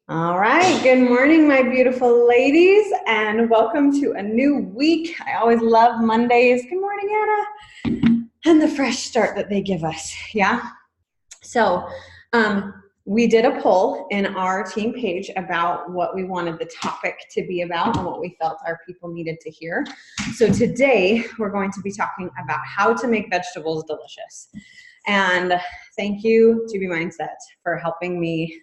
All right, good morning, my beautiful ladies, and welcome to a new week. I always love Mondays. Good morning, Anna, and the fresh start that they give us. Yeah. So, we did a poll in our team page about what we wanted the topic to be about and what we felt our people needed to hear. So today we're going to be talking about how to make vegetables delicious. And thank you, To Be Mindset, for helping me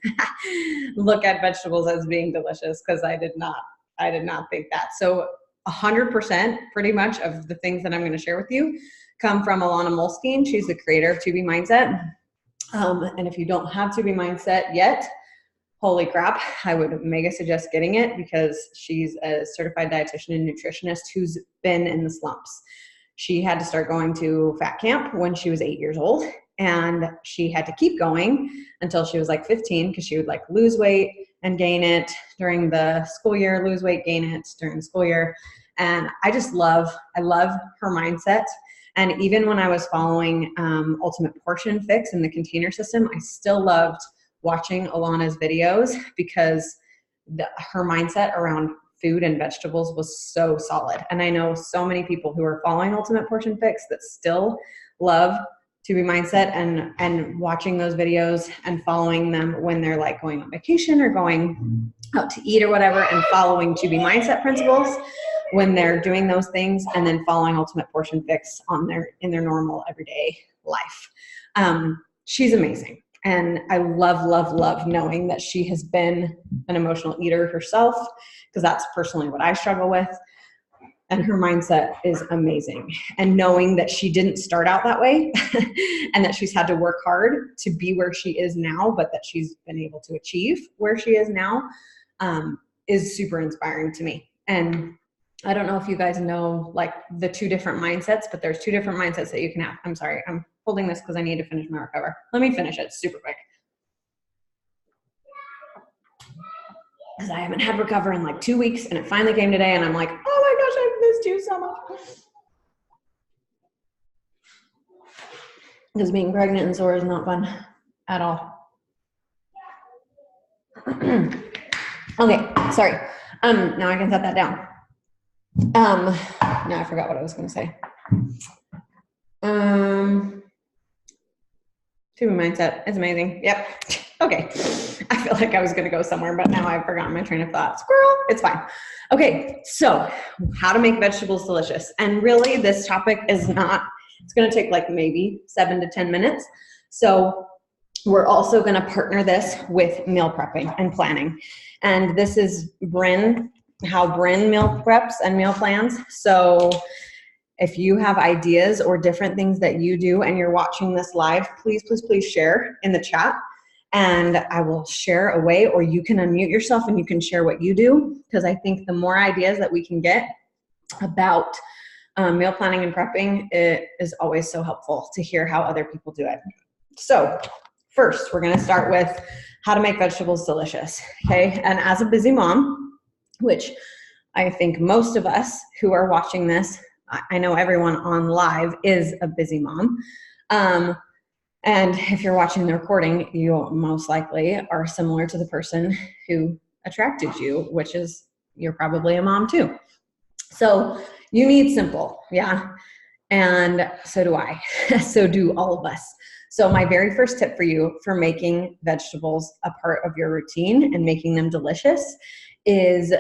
look at vegetables as being delicious, because I did not think that. So 100% pretty much of the things that I'm going to share with you come from Alana Molskine. She's the creator of To Be Mindset. And if you don't have To Be Mindset yet, holy crap, I would mega suggest getting it, because she's a certified dietitian and nutritionist who's been in the slumps. She had to start going to fat camp when she was 8 years old, and she had to keep going until she was like 15, because she would like lose weight and gain it during the school year, lose weight, gain it during the school year. And I love her mindset. And even when I was following Ultimate Portion Fix in the container system, I still loved watching Alana's videos, because her mindset around food and vegetables was so solid. And I know so many people who are following Ultimate Portion Fix that still love To Be Mindset and watching those videos and following them when they're like going on vacation or going out to eat or whatever, and following To Be Mindset principles when they're doing those things, and then following Ultimate Portion Fix in their normal everyday life. She's amazing. And I love knowing that she has been an emotional eater herself, because that's personally what I struggle with. And her mindset is amazing. And knowing that she didn't start out that way and that she's had to work hard to be where she is now, but that she's been able to achieve where she is now, is super inspiring to me. And I don't know if you guys know like the two different mindsets, but there's two different mindsets that you can have. I'm sorry, I'm holding this because I need to finish my recover. Let me finish it super quick, because I haven't had recover in like 2 weeks, and it finally came today, and I'm like, oh my gosh, I've missed you so much. Because being pregnant and sore is not fun at all. Okay, sorry. Now I can set that down. Now I forgot what I was going to say. To Be Mindset is amazing. Yep. Okay. I feel like I was going to go somewhere, but now I've forgotten my train of thought. Squirrel. It's fine. Okay. So how to make vegetables delicious. And really this topic is not, it's going to take like maybe 7 to 10 minutes. So we're also going to partner this with meal prepping and planning. And this is how Bryn meal preps and meal plans. So if you have ideas or different things that you do and you're watching this live, please share in the chat, and I will share a way, or you can unmute yourself and you can share what you do, because I think the more ideas that we can get about meal planning and prepping, it is always so helpful to hear how other people do it. So first, we're going to start with how to make vegetables delicious. Okay. And as a busy mom, which I think most of us who are watching this, I know everyone on live is a busy mom. And if you're watching the recording, you most likely are similar to the person who attracted you, which is you're probably a mom too. So you need simple. Yeah. And so do I. So do all of us. So my very first tip for you for making vegetables a part of your routine and making them delicious is,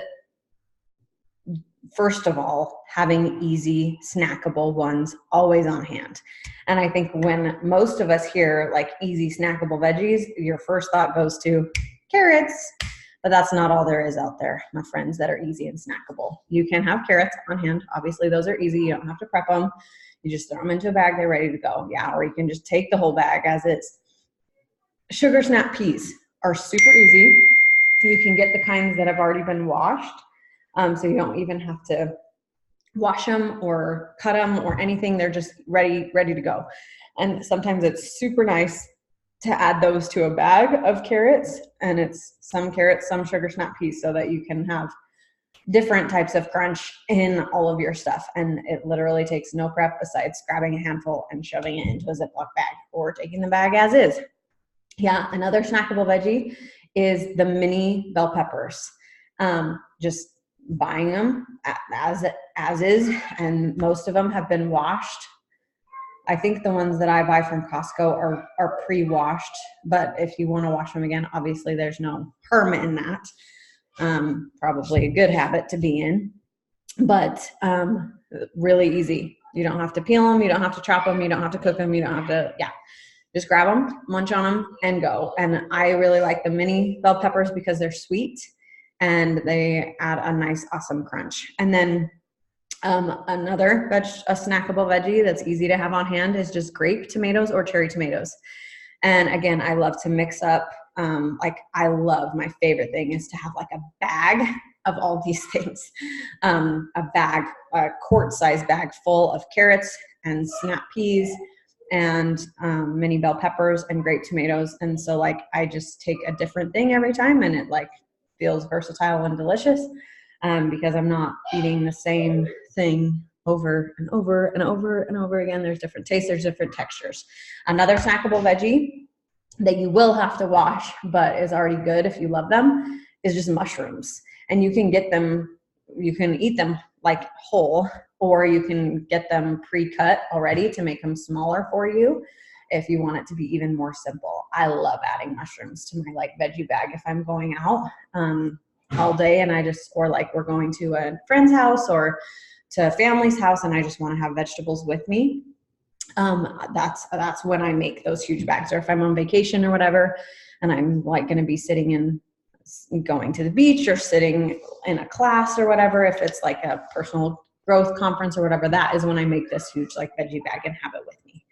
first of all, having easy, snackable ones always on hand. And I think when most of us hear like easy, snackable veggies, your first thought goes to carrots, but that's not all there is out there, my friends, that are easy and snackable. You can have carrots on hand. Obviously, those are easy. You don't have to prep them. You just throw them into a bag. They're ready to go. Yeah, or you can just take the whole bag as is. Sugar snap peas are super easy. You can get the kinds that have already been washed. So you don't even have to wash them or cut them or anything. They're just ready to go. And sometimes it's super nice to add those to a bag of carrots, and it's some carrots, some sugar snap peas, so that you can have different types of crunch in all of your stuff. And it literally takes no prep besides grabbing a handful and shoving it into a Ziploc bag or taking the bag as is. Yeah, another snackable veggie is the mini bell peppers. Just buying them as is, and most of them have been washed. I think the ones that I buy from Costco are pre-washed, but if you want to wash them again, obviously there's no harm in that. Probably a good habit to be in, but really easy. You don't have to peel them, you don't have to chop them, you don't have to cook them, you don't have to, just grab them, munch on them, and go. And I really like the mini bell peppers because they're sweet and they add a nice, awesome crunch. And then another a snackable veggie that's easy to have on hand is just grape tomatoes or cherry tomatoes. And again, I love to mix up, my favorite thing is to have like a bag of all these things, a quart-sized bag full of carrots and snap peas and mini bell peppers and grape tomatoes. And so like I just take a different thing every time, and it like feels versatile and delicious because I'm not eating the same thing over and over and over and over again. There's different tastes, there's different textures. Another snackable veggie that you will have to wash but is already good if you love them is just mushrooms. And you can get them, you can eat them like whole, or you can get them pre-cut already to make them smaller for you if you want it to be even more simple. I love adding mushrooms to my like veggie bag if I'm going out all day and or like we're going to a friend's house or to a family's house and I just want to have vegetables with me. That's when I make those huge bags. Or if I'm on vacation or whatever and I'm like going to be going to the beach or sitting in a class or whatever, if it's like a personal growth conference or whatever, that is when I make this huge like veggie bag and have it with me.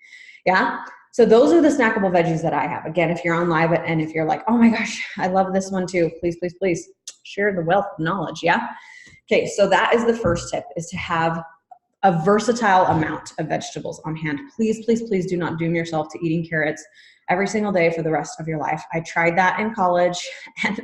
Yeah. So those are the snackable veggies that I have. Again, if you're on live and if you're like, oh my gosh, I love this one too, please, please, please share the wealth of knowledge. Yeah. Okay. So that is the first tip, is to have a versatile amount of vegetables on hand. Please, please, please do not doom yourself to eating carrots every single day for the rest of your life. I tried that in college and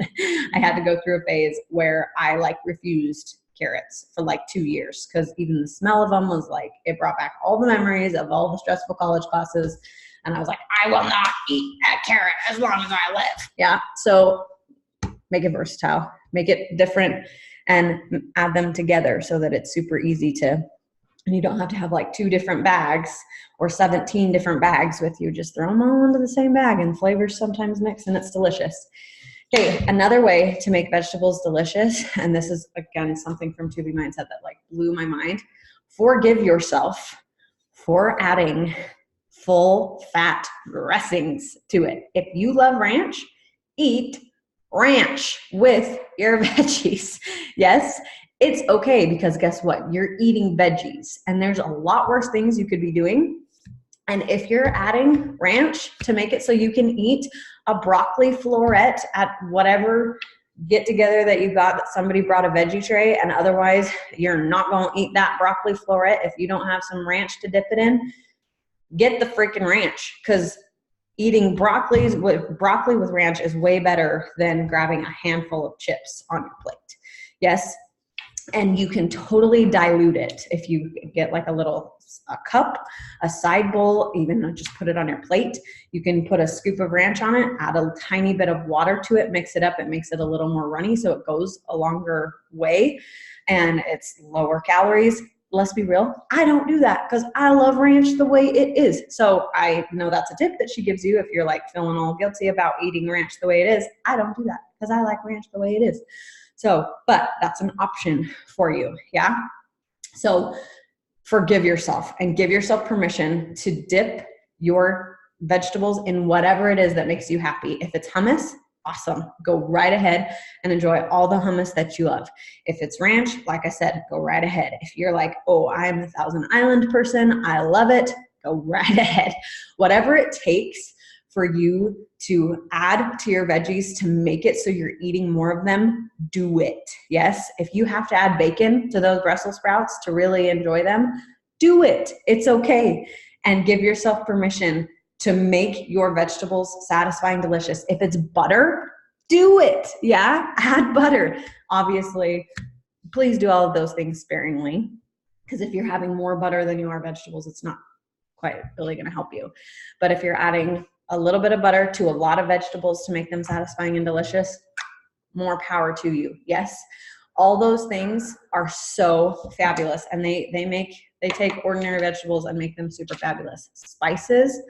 I had to go through a phase where I like refused carrots for like 2 years because even the smell of them was like, it brought back all the memories of all the stressful college classes. And I was like, I will not eat a carrot as long as I live. Yeah. So make it versatile, make it different, and add them together so that it's super easy to, and you don't have to have like 2 different bags or 17 different bags with you. Just throw them all into the same bag, and flavors sometimes mix and it's delicious. Okay, another way to make vegetables delicious, and this is again something from To Be Mindset that like blew my mind. Forgive yourself for adding full fat dressings to it. If you love ranch, eat ranch with your veggies. Yes, it's okay, because guess what? You're eating veggies and there's a lot worse things you could be doing. And if you're adding ranch to make it so you can eat a broccoli floret at whatever get together that you got, that somebody brought a veggie tray, and otherwise you're not going to eat that broccoli floret if you don't have some ranch to dip it in, get the freaking ranch, because eating broccoli with ranch is way better than grabbing a handful of chips on your plate. Yes. And you can totally dilute it. If you get like a cup, a side bowl, even just put it on your plate. You can put a scoop of ranch on it, add a tiny bit of water to it, mix it up. It makes it a little more runny, so it goes a longer way and it's lower calories. Let's be real, I don't do that because I love ranch the way it is. So I know that's a tip that she gives you if you're like feeling all guilty about eating ranch the way it is. I don't do that because I like ranch the way it is. So, but that's an option for you. Yeah. So forgive yourself and give yourself permission to dip your vegetables in whatever it is that makes you happy. If it's hummus, awesome. Go right ahead and enjoy all the hummus that you love. If it's ranch, like I said, go right ahead. If you're like, oh, I'm the Thousand Island person, I love it, go right ahead. Whatever it takes for you to add to your veggies to make it so you're eating more of them, do it. Yes, if you have to add bacon to those Brussels sprouts to really enjoy them, do it. It's okay. And give yourself permission to make your vegetables satisfying, delicious. If it's butter, do it. Yeah, add butter. Obviously, please do all of those things sparingly, because if you're having more butter than you are vegetables, it's not quite really going to help you. But if you're adding a little bit of butter to a lot of vegetables to make them satisfying and delicious, more power to you. Yes, all those things are so fabulous, and they take ordinary vegetables and make them super fabulous. Spices,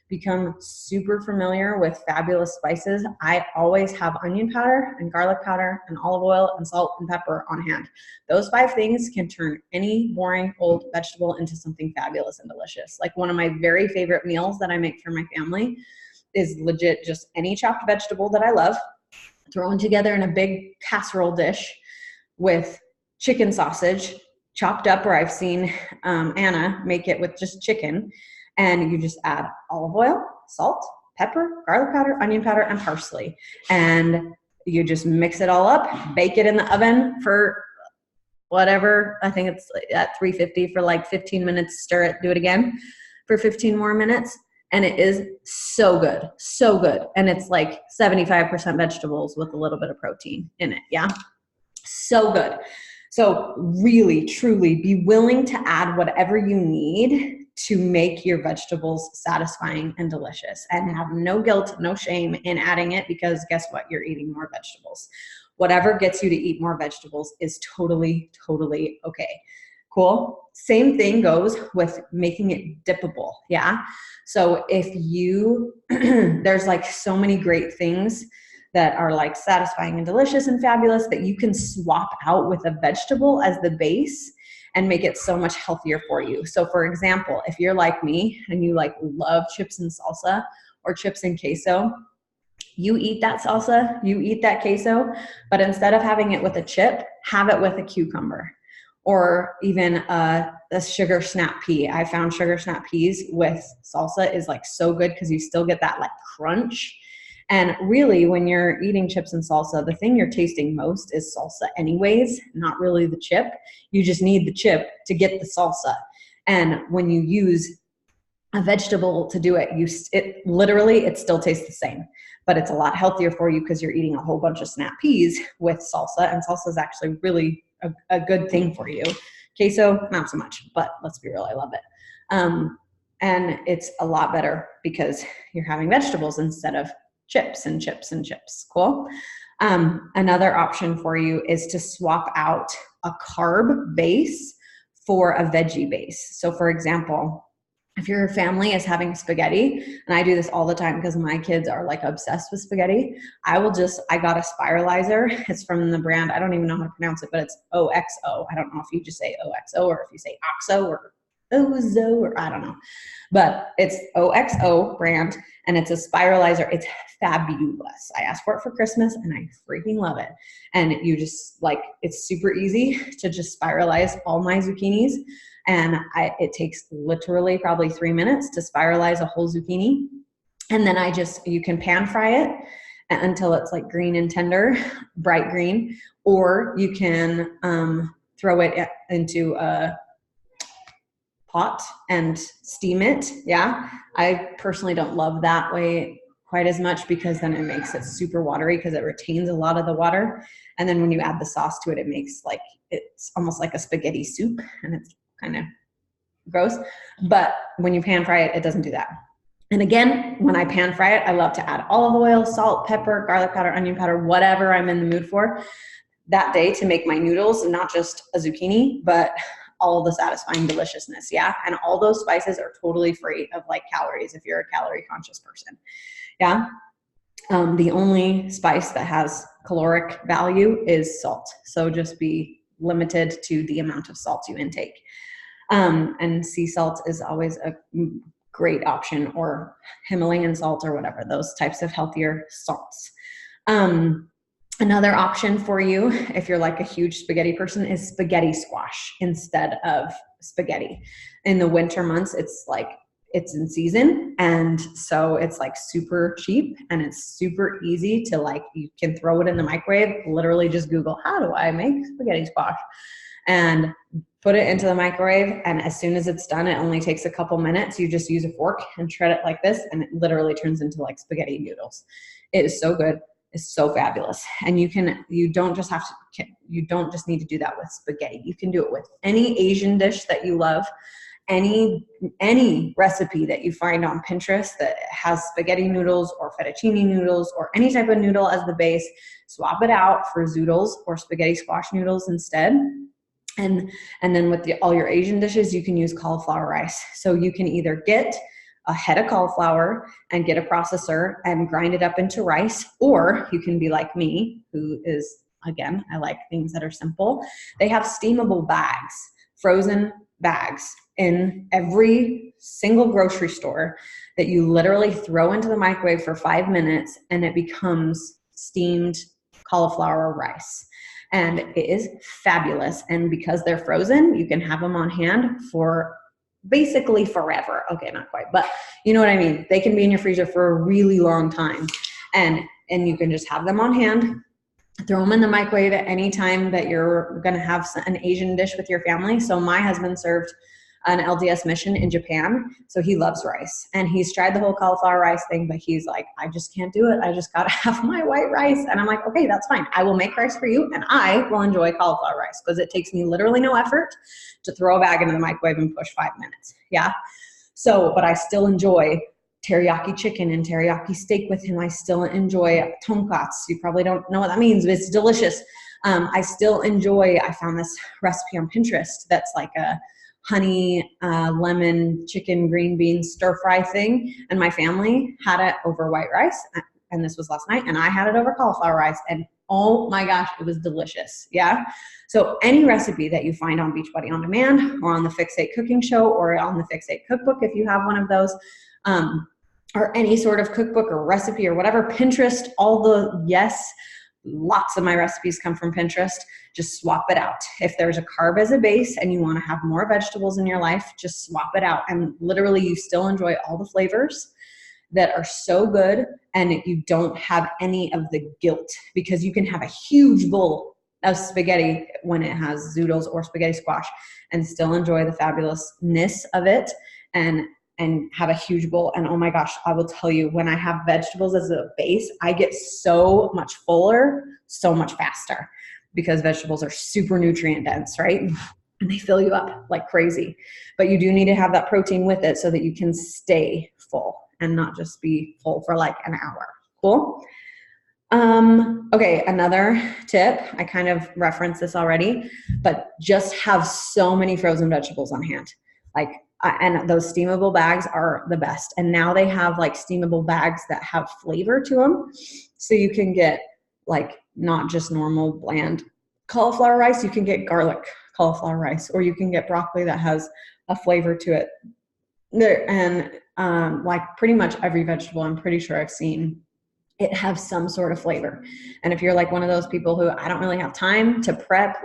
become super familiar with fabulous spices. I always have onion powder and garlic powder and olive oil and salt and pepper on hand. Those 5 things can turn any boring old vegetable into something fabulous and delicious. Like one of my very favorite meals that I make for my family is legit just any chopped vegetable that I love, thrown together in a big casserole dish with chicken sausage chopped up, or I've seen Anna make it with just chicken. And you just add olive oil, salt, pepper, garlic powder, onion powder, and parsley. And you just mix it all up, bake it in the oven for whatever, I think it's at 350 for like 15 minutes, stir it, do it again for 15 more minutes. And it is so good, so good. And it's like 75% vegetables with a little bit of protein in it, yeah? So good. So really, truly be willing to add whatever you need to make your vegetables satisfying and delicious, and have no guilt, no shame in adding it, because guess what? You're eating more vegetables. Whatever gets you to eat more vegetables is totally, totally okay. Cool. Same thing goes with making it dippable. Yeah. So if you, there's like so many great things that are like satisfying and delicious and fabulous that you can swap out with a vegetable as the base and make it so much healthier for you. So for example, if you're like me and you like love chips and salsa or chips and queso, you eat that salsa, you eat that queso, but instead of having it with a chip, have it with a cucumber, or even a sugar snap pea. I found sugar snap peas with salsa is like so good because you still get that like crunch. And really, when you're eating chips and salsa, the thing you're tasting most is salsa anyways, not really the chip. You just need the chip to get the salsa. And when you use a vegetable to do it, it still tastes the same, but it's a lot healthier for you because you're eating a whole bunch of snap peas with salsa, and salsa is actually really a good thing for you. Queso, not so much, but let's be real, I love it. And it's a lot better because you're having vegetables instead of chips and chips and chips. Cool. Another option for you is to swap out a carb base for a veggie base. So for example, if your family is having spaghetti, and I do this all the time because my kids are like obsessed with spaghetti, I got a spiralizer. It's from the brand, I don't even know how to pronounce it, but it's OXO. I don't know if you just say OXO or if you say OXO or Ozo, or I don't know, but it's OXO brand, and it's a spiralizer. It's fabulous. I asked for it for Christmas and I freaking love it. And you just like, it's super easy to just spiralize all my zucchinis. And it takes literally probably 3 minutes to spiralize a whole zucchini. And then you can pan fry it until it's like green and tender, bright green, or you can throw it into a pot and steam it. Yeah. I personally don't love that way quite as much because then it makes it super watery because it retains a lot of the water. And then when you add the sauce to it, it's almost like a spaghetti soup, and it's kind of gross. But when you pan fry it, it doesn't do that. And again, when I pan fry it, I love to add olive oil, salt, pepper, garlic powder, onion powder, whatever I'm in the mood for that day to make my noodles, not just a zucchini, but all the satisfying deliciousness. Yeah. And all those spices are totally free of like calories if you're a calorie conscious person. Yeah. The only spice that has caloric value is salt. So just be limited to the amount of salt you intake. And sea salt is always a great option, or Himalayan salt or whatever, those types of healthier salts. Another option for you, if you're like a huge spaghetti person, is spaghetti squash instead of spaghetti. In the winter months, it's in season. And so it's like super cheap and it's super easy to like, you can throw it in the microwave, literally just Google, how do I make spaghetti squash? And put it into the microwave. And as soon as it's done, it only takes a couple minutes. You just use a fork and shred it like this, and it literally turns into like spaghetti noodles. It is so good. It's so fabulous. And you don't just need to do that with spaghetti. You can do it with any Asian dish that you love. any recipe that you find on Pinterest that has spaghetti noodles or fettuccine noodles or any type of noodle as the base, swap it out for zoodles or spaghetti squash noodles instead. And then with all your Asian dishes, you can use cauliflower rice. So you can either get a head of cauliflower and get a processor and grind it up into rice, or you can be like me, who is, again, I like things that are simple. They have steamable bags, frozen bags in every single grocery store that you literally throw into the microwave for 5 minutes and it becomes steamed cauliflower rice. And it is fabulous. And because they're frozen, you can have them on hand for basically forever. Okay, not quite, but you know what I mean? They can be in your freezer for a really long time. And you can just have them on hand, throw them in the microwave at any time that you're going to have an Asian dish with your family. So my husband served an LDS mission in Japan, so he loves rice. And he's tried the whole cauliflower rice thing, but he's like, I just can't do it. I just got to have my white rice. And I'm like, okay, that's fine. I will make rice for you, and I will enjoy cauliflower rice because it takes me literally no effort to throw a bag into the microwave and push 5 minutes. Yeah. So, but I still enjoy teriyaki chicken and teriyaki steak with him. I still enjoy tonkatsu. You probably don't know what that means, but it's delicious. I still enjoy, I found this recipe on Pinterest that's like a honey, lemon, chicken, green beans, stir fry thing. And my family had it over white rice. And this was last night. And I had it over cauliflower rice. And oh my gosh, it was delicious. Yeah. So any recipe that you find on Beachbody On Demand or on the Fixate Cooking Show or on the Fixate Cookbook, if you have one of those, or any sort of cookbook or recipe or whatever, Pinterest, lots of my recipes come from Pinterest. Just swap it out. If there's a carb as a base and you want to have more vegetables in your life, just swap it out. And literally you still enjoy all the flavors that are so good, and you don't have any of the guilt, because you can have a huge bowl of spaghetti when it has zoodles or spaghetti squash and still enjoy the fabulousness of it and have a huge bowl. And oh my gosh, I will tell you, when I have vegetables as a base, I get so much fuller, so much faster, because vegetables are super nutrient dense, right? And they fill you up like crazy. But you do need to have that protein with it so that you can stay full and not just be full for like an hour. Cool? Okay, another tip, I kind of referenced this already, but just have so many frozen vegetables on hand. And those steamable bags are the best. And now they have like steamable bags that have flavor to them. So you can get like not just normal bland cauliflower rice, you can get garlic cauliflower rice, or you can get broccoli that has a flavor to it. Like pretty much every vegetable I'm pretty sure I've seen it have some sort of flavor. And if you're like one of those people who I don't really have time to prep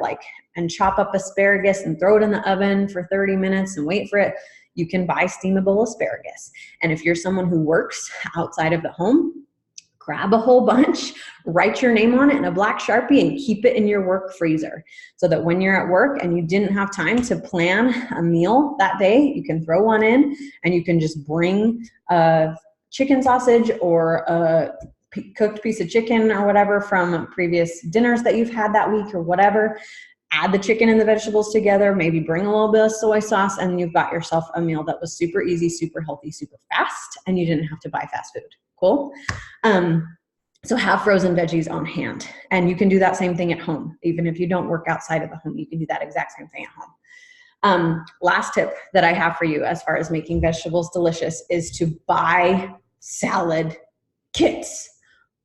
and chop up asparagus and throw it in the oven for 30 minutes and wait for it, you can buy steamable asparagus. And if you're someone who works outside of the home, grab a whole bunch, write your name on it in a black Sharpie, and keep it in your work freezer so that when you're at work and you didn't have time to plan a meal that day, you can throw one in and you can just bring a chicken sausage or a cooked piece of chicken or whatever from previous dinners that you've had that week or whatever. Add the chicken and the vegetables together, maybe bring a little bit of soy sauce, and you've got yourself a meal that was super easy, super healthy, super fast, and you didn't have to buy fast food. Cool? So have frozen veggies on hand, and you can do that same thing at home. Even if you don't work outside of the home, you can do that exact same thing at home. Last tip that I have for you as far as making vegetables delicious is to buy salad kits.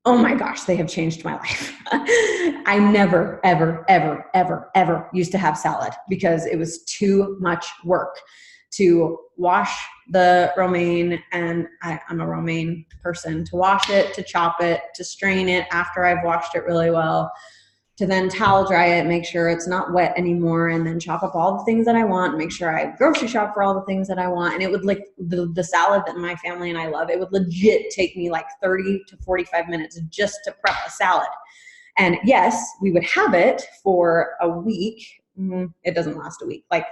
Oh my gosh, they have changed my life. I never, ever, ever, ever, ever used to have salad because it was too much work to wash the romaine, and I'm a romaine person, to wash it, to chop it, to strain it after I've washed it really well, to then towel dry it, make sure it's not wet anymore, and then chop up all the things that I want, make sure I grocery shop for all the things that I want. And it would like the salad that my family and I love, it would legit take me like 30 to 45 minutes just to prep a salad. And yes, we would have it for a week. It doesn't last a week, like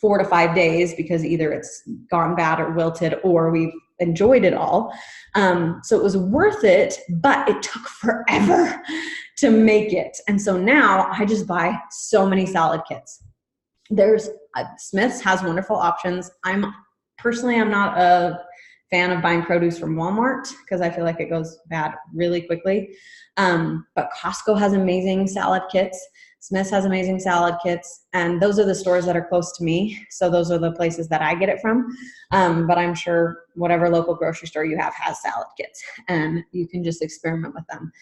4 to 5 days, because either it's gone bad or wilted or we've enjoyed it all. So it was worth it, but it took forever to make it. And so now I just buy so many salad kits. There's Smith's has wonderful options. I'm not a fan of buying produce from Walmart because I feel like it goes bad really quickly. But Costco has amazing salad kits. Smith's has amazing salad kits, and those are the stores that are close to me. So those are the places that I get it from. But I'm sure whatever local grocery store you have has salad kits, and you can just experiment with them.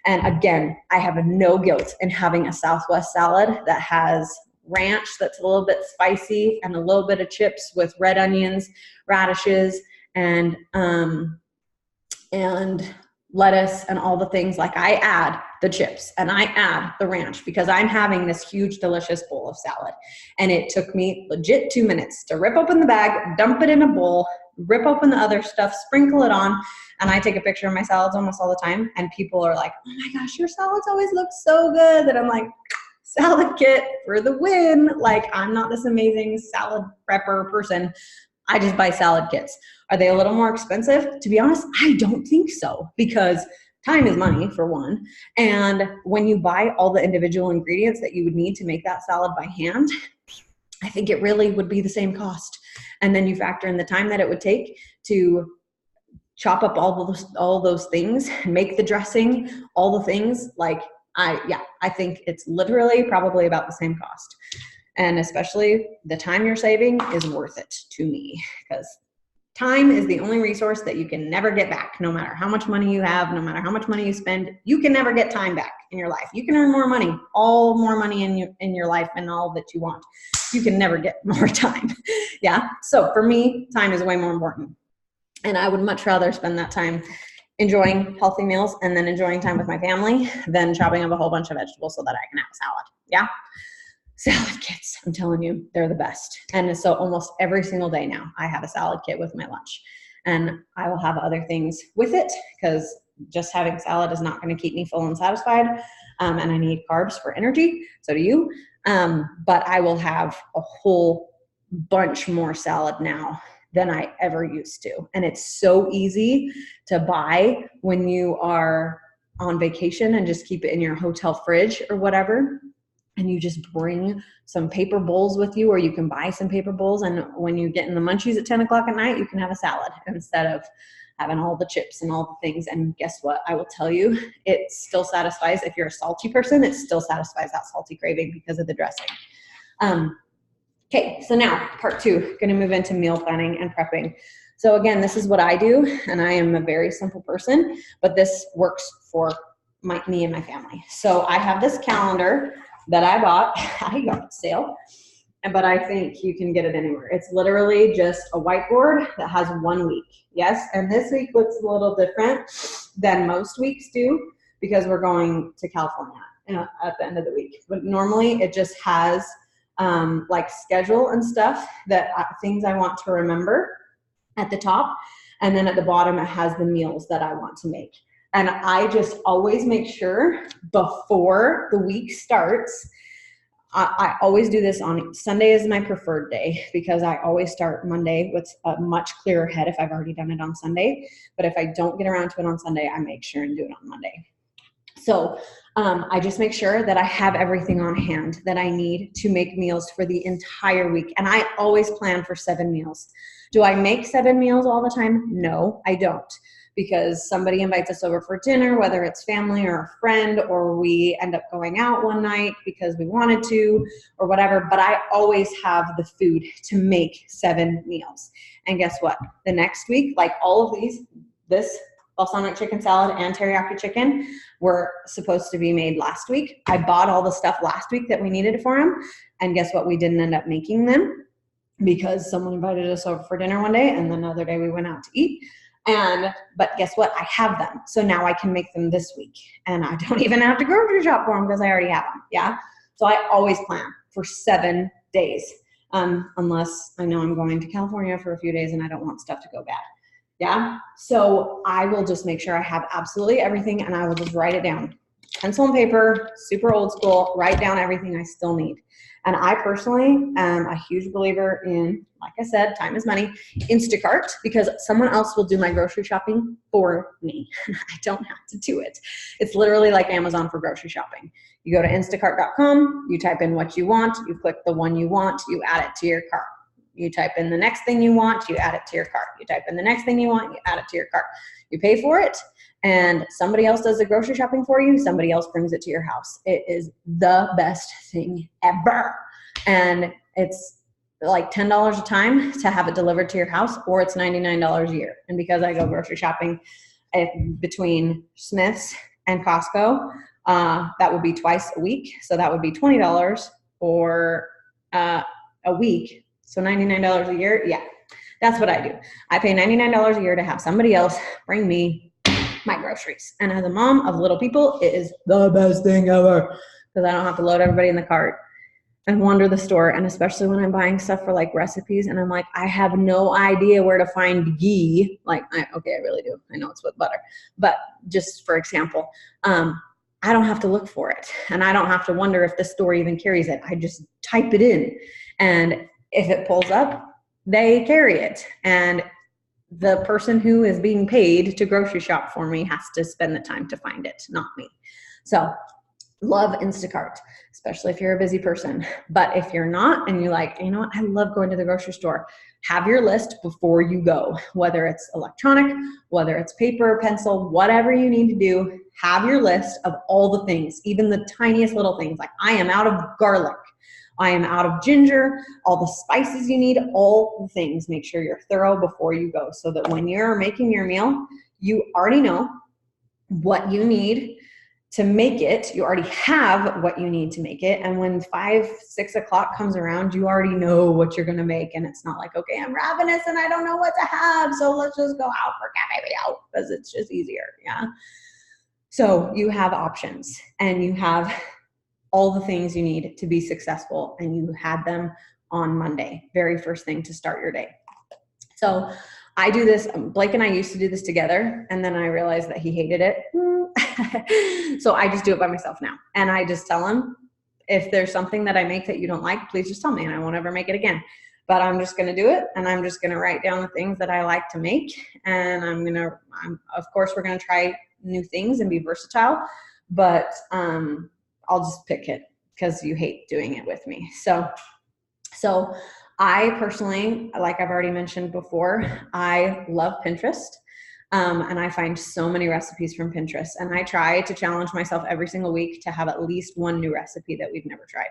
And again, I have no guilt in having a Southwest salad that has ranch that's a little bit spicy and a little bit of chips with red onions, radishes, and lettuce and all the things. Like, I add the chips and I add the ranch because I'm having this huge, delicious bowl of salad. And it took me legit 2 minutes to rip open the bag, dump it in a bowl, rip open the other stuff, sprinkle it on. And I take a picture of my salads almost all the time. And people are like, oh my gosh, your salads always look so good. And I'm like, salad kit for the win. Like, I'm not this amazing salad prepper person. I just buy salad kits. Are they a little more expensive? To be honest, I don't think so, because time is money, for one. And when you buy all the individual ingredients that you would need to make that salad by hand, I think it really would be the same cost. And then you factor in the time that it would take to chop up all those things, make the dressing, all the things. Like, I think it's literally probably about the same cost. And especially the time you're saving is worth it to me, because time is the only resource that you can never get back. No matter how much money you have, no matter how much money you spend, you can never get time back in your life. You can earn more money, all more money in your life and all that you want. You can never get more time. Yeah. So for me, time is way more important. And I would much rather spend that time enjoying healthy meals and then enjoying time with my family than chopping up a whole bunch of vegetables so that I can have a salad. Yeah. Salad kits, I'm telling you, they're the best. And so almost every single day now, I have a salad kit with my lunch. And I will have other things with it, because just having salad is not going to keep me full and satisfied. And I need carbs for energy. So do you. But I will have a whole bunch more salad now than I ever used to. And it's so easy to buy when you are on vacation and just keep it in your hotel fridge or whatever. And you just bring some paper bowls with you, or you can buy some paper bowls. And when you get in the munchies at 10 o'clock at night, you can have a salad instead of having all the chips and all the things. And guess what? I will tell you, it still satisfies. If you're a salty person, it still satisfies that salty craving because of the dressing. Okay, so now part 2, going to move into meal planning and prepping. So again, this is what I do, and I am a very simple person, but this works for me and my family. So I have this calendar that I bought at a yard sale, but I think you can get it anywhere. It's literally just a whiteboard that has 1 week. Yes, and this week looks a little different than most weeks do because we're going to California at the end of the week. But normally it just has like schedule and stuff, that things I want to remember at the top, and then at the bottom it has the meals that I want to make. And I just always make sure before the week starts. I always do this on Sunday is my preferred day, because I always start Monday with a much clearer head if I've already done it on Sunday. But if I don't get around to it on Sunday, I make sure and do it on Monday. So I just make sure that I have everything on hand that I need to make meals for the entire week. And I always plan for 7 meals. Do I make 7 meals all the time? No, I don't. Because somebody invites us over for dinner, whether it's family or a friend, or we end up going out one night because we wanted to or whatever. But I always have the food to make 7 meals. And guess what? The next week, like all of this balsamic chicken salad and teriyaki chicken were supposed to be made last week. I bought all the stuff last week that we needed for them. And guess what? We didn't end up making them because someone invited us over for dinner one day, and then another day we went out to eat. But guess what? I have them. So now I can make them this week, and I don't even have to grocery shop for them because I already have them. Yeah. So I always plan for 7 days, unless I know I'm going to California for a few days and I don't want stuff to go bad. Yeah. So I will just make sure I have absolutely everything, and I will just write it down. pencil and paper, super old school, write down everything I still need. And I personally am a huge believer in, like I said, time is money, Instacart, because someone else will do my grocery shopping for me. I don't have to do it. It's literally like Amazon for grocery shopping. You go to instacart.com, you type in what you want, you click the one you want, you add it to your cart. You type in the next thing you want, you add it to your cart. You type in the next thing you want, you add it to your cart. You pay for it, and somebody else does the grocery shopping for you. Somebody else brings it to your house. It is the best thing ever. And it's like $10 a time to have it delivered to your house, or it's $99 a year. And because I go grocery shopping between Smith's and Costco, that would be twice a week. So that would be $20 for a week. So $99 a year. Yeah, that's what I do. I pay $99 a year to have somebody else bring me my groceries. And as a mom of little people, it is the best thing ever, because I don't have to load everybody in the cart and wander the store. And especially when I'm buying stuff for like recipes and I'm like, I have no idea where to find ghee. Like, okay, I really do. I know it's with butter. But just for example, I don't have to look for it. And I don't have to wonder if the store even carries it. I just type it in. And if it pulls up, they carry it. And the person who is being paid to grocery shop for me has to spend the time to find it, not me. So love Instacart, especially if you're a busy person. But if you're not, and you're like, you know what, I love going to the grocery store, have your list before you go, whether it's electronic, whether it's paper, pencil, whatever you need to do, have your list of all the things, even the tiniest little things. Like, I am out of garlic, I am out of ginger, all the spices you need, all the things. Make sure you're thorough before you go, so that when you're making your meal, you already know what you need to make it. You already have what you need to make it. And when 5, 6 o'clock comes around, you already know what you're going to make. And it's not like, okay, I'm ravenous and I don't know what to have, so let's just go out for cafe out, because it's just easier. Yeah. So you have options, and you have all the things you need to be successful, and you had them on Monday, very first thing to start your day. So I do this, Blake and I used to do this together, and then I realized that he hated it. So I just do it by myself now. And I just tell him, if there's something that I make that you don't like, please just tell me, and I won't ever make it again. But I'm just going to do it, and I'm just going to write down the things that I like to make. And of course, we're going to try new things and be versatile, but I'll just pick it because you hate doing it with me. So I personally, like I've already mentioned before, I love Pinterest. And I find so many recipes from Pinterest, and I try to challenge myself every single week to have at least one new recipe that we've never tried.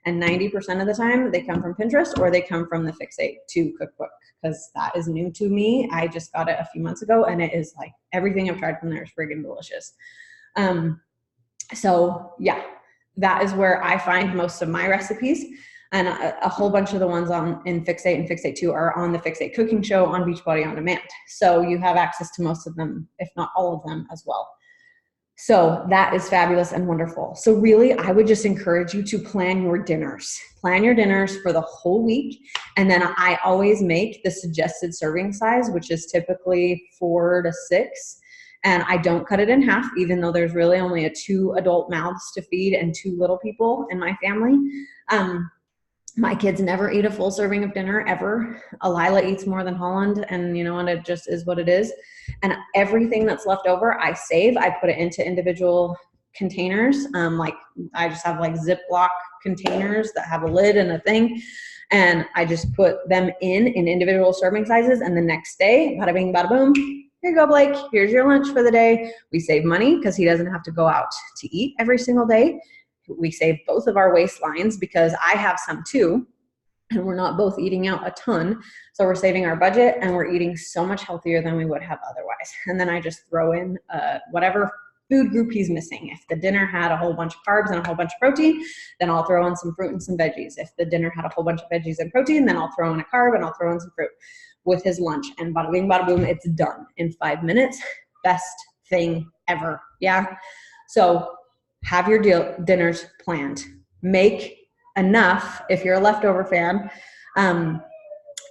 And 90% of the time they come from Pinterest, or they come from the Fix8 2 cookbook, because that is new to me. I just got it a few months ago, and it is like everything I've tried from there is friggin' delicious. So yeah, that is where I find most of my recipes. And a whole bunch of the ones in Fix8 and Fix8 2 are on the Fix8 cooking show on Beachbody On Demand. So you have access to most of them, if not all of them as well. So that is fabulous and wonderful. So really, I would just encourage you to plan your dinners. Plan your dinners for the whole week. And then I always make the suggested serving size, which is typically 4 to 6. And I don't cut it in half, even though there's really only 2 adult mouths to feed and 2 little people in my family. My kids never eat a full serving of dinner ever. Elila eats more than Holland, and and it just is what it is. And everything that's left over, I save. I put it into individual containers. Like I just have like Ziploc containers that have a lid and a thing. And I just put them in individual serving sizes. And the next day, bada bing, bada boom, here you go, Blake. Here's your lunch for the day. We save money because he doesn't have to go out to eat every single day. We save both of our waistlines because I have some too, and we're not both eating out a ton. So we're saving our budget, and we're eating so much healthier than we would have otherwise. And then I just throw in whatever food group he's missing. If the dinner had a whole bunch of carbs and a whole bunch of protein, then I'll throw in some fruit and some veggies. If the dinner had a whole bunch of veggies and protein, then I'll throw in a carb and I'll throw in some fruit with his lunch. And bada bing, bada boom, it's done in 5 minutes. Best thing ever. Yeah. So have your dinners planned. Make enough. If you're a leftover fan,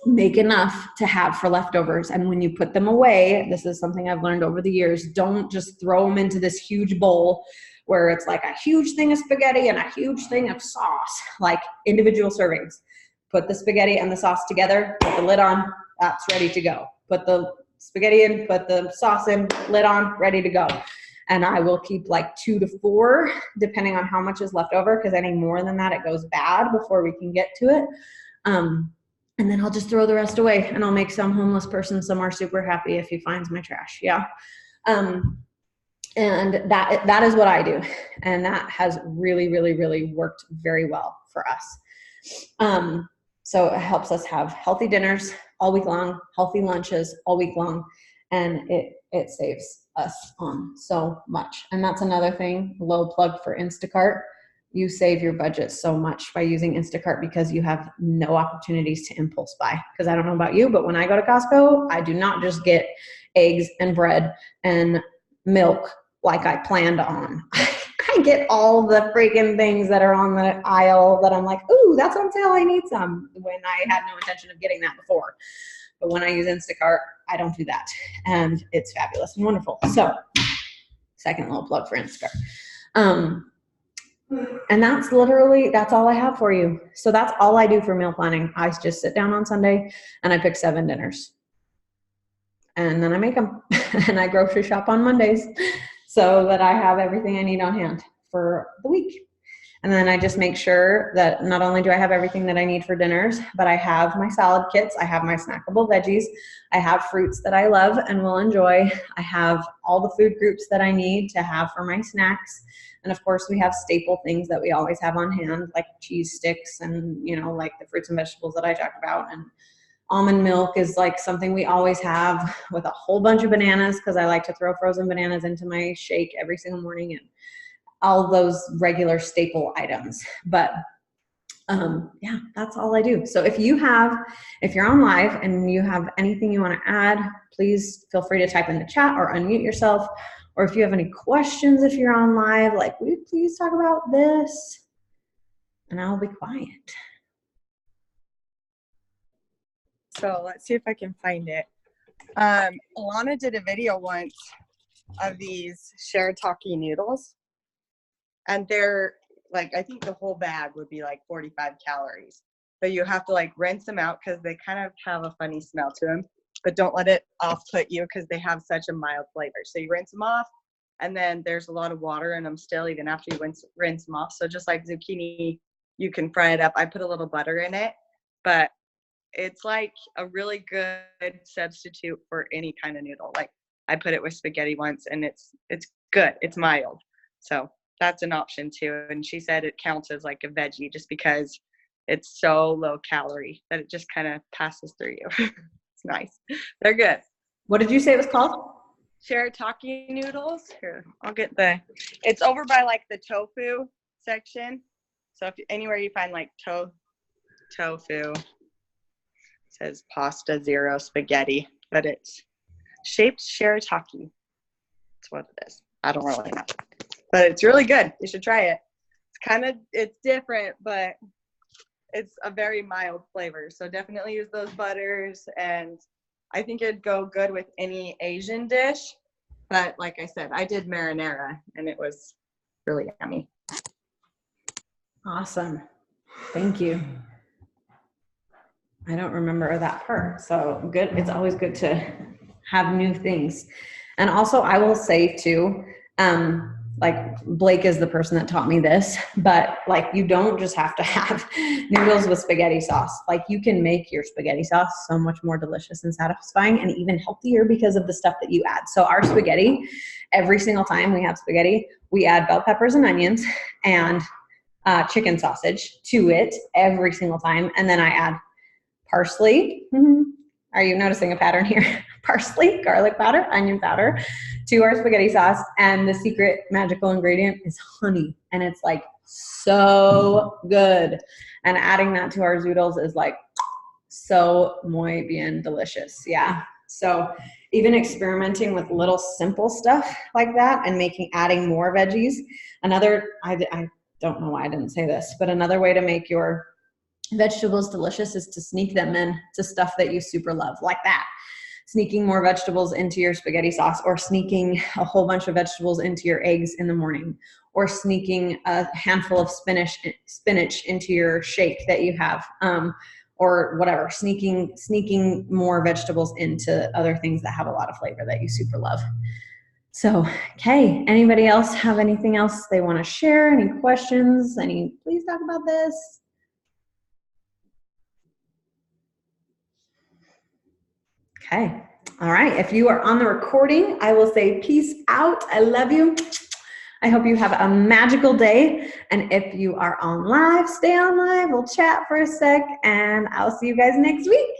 make enough to have for leftovers. And when you put them away, this is something I've learned over the years, don't just throw them into this huge bowl where it's like a huge thing of spaghetti and a huge thing of sauce, like individual servings. Put the spaghetti and the sauce together, put the lid on, that's ready to go. Put the spaghetti in, put the sauce in, lid on, ready to go. And I will keep like 2 to 4, depending on how much is left over, because any more than that, it goes bad before we can get to it. And then I'll just throw the rest away, and I'll make some homeless person somewhere super happy if he finds my trash. Yeah. And that is what I do. And that has really, really, really worked very well for us. So it helps us have healthy dinners all week long, healthy lunches all week long, and it saves us on so much. And that's another thing, low plug for Instacart. You save your budget so much by using Instacart because you have no opportunities to impulse buy. Because I don't know about you, but when I go to Costco, I do not just get eggs and bread and milk like I planned on. I get all the freaking things that are on the aisle that I'm like, ooh, that's on sale, I need some, when I had no intention of getting that before. But when I use Instacart, I don't do that. And it's fabulous and wonderful. So, second little plug for Instacart. And that's all I have for you. So that's all I do for meal planning. I just sit down on Sunday and I pick 7 dinners. And then I make them. And I grocery shop on Mondays so that I have everything I need on hand for the week. And then I just make sure that not only do I have everything that I need for dinners, but I have my salad kits, I have my snackable veggies, I have fruits that I love and will enjoy, I have all the food groups that I need to have for my snacks. And of course, we have staple things that we always have on hand, like cheese sticks and, like the fruits and vegetables that I talked about. And almond milk is like something we always have, with a whole bunch of bananas, because I like to throw frozen bananas into my shake every single morning, and all those regular staple items. But yeah, that's all I do. So if you're on live and you have anything you want to add, please feel free to type in the chat or unmute yourself. Or if you have any questions, if you're on live, like, will you please talk about this? And I'll be quiet. So let's see if I can find it. Alana did a video once of these shirataki noodles. And they're like, I think the whole bag would be like 45 calories. But you have to like rinse them out because they kind of have a funny smell to them. But don't let it off-put you because they have such a mild flavor. So you rinse them off, and then there's a lot of water in them still even after you rinse them off. So just like zucchini, you can fry it up. I put a little butter in it, but it's like a really good substitute for any kind of noodle. Like I put it with spaghetti once, and it's good. It's mild. So that's an option too. And she said it counts as like a veggie just because it's so low calorie that it just kind of passes through you. It's nice. They're good. What did you say it was called? Shirataki noodles. Here, I'll get it's over by like the tofu section. So if anywhere you find like tofu, it says pasta zero spaghetti, but it's shaped shirataki. That's what it is. I don't really know, but it's really good. You should try it. It's different, but it's a very mild flavor. So definitely use those butters, and I think it'd go good with any Asian dish. But like I said, I did marinara, and it was really yummy. Awesome. Thank you. I don't remember that part. So good. It's always good to have new things. And also I will say too, like Blake is the person that taught me this, but like you don't just have to have noodles with spaghetti sauce. Like you can make your spaghetti sauce so much more delicious and satisfying and even healthier because of the stuff that you add. So our spaghetti, every single time we have spaghetti, we add bell peppers and onions and chicken sausage to it every single time. And then I add parsley. Are you noticing a pattern here? Parsley, garlic powder, onion powder to our spaghetti sauce. And the secret magical ingredient is honey. And it's like so good. And adding that to our zoodles is like so muy bien delicious. Yeah. So even experimenting with little simple stuff like that and adding more veggies. I don't know why I didn't say this, but another way to make your vegetables delicious is to sneak them in to stuff that you super love, like that. Sneaking more vegetables into your spaghetti sauce, or sneaking a whole bunch of vegetables into your eggs in the morning, or sneaking a handful of spinach into your shake that you have, or whatever, sneaking more vegetables into other things that have a lot of flavor that you super love. So, okay, anybody else have anything else they want to share? Any questions? Please talk about this. Okay, all right. If you are on the recording, I will say peace out. I love you. I hope you have a magical day. And if you are on live, stay on live. We'll chat for a sec, and I'll see you guys next week.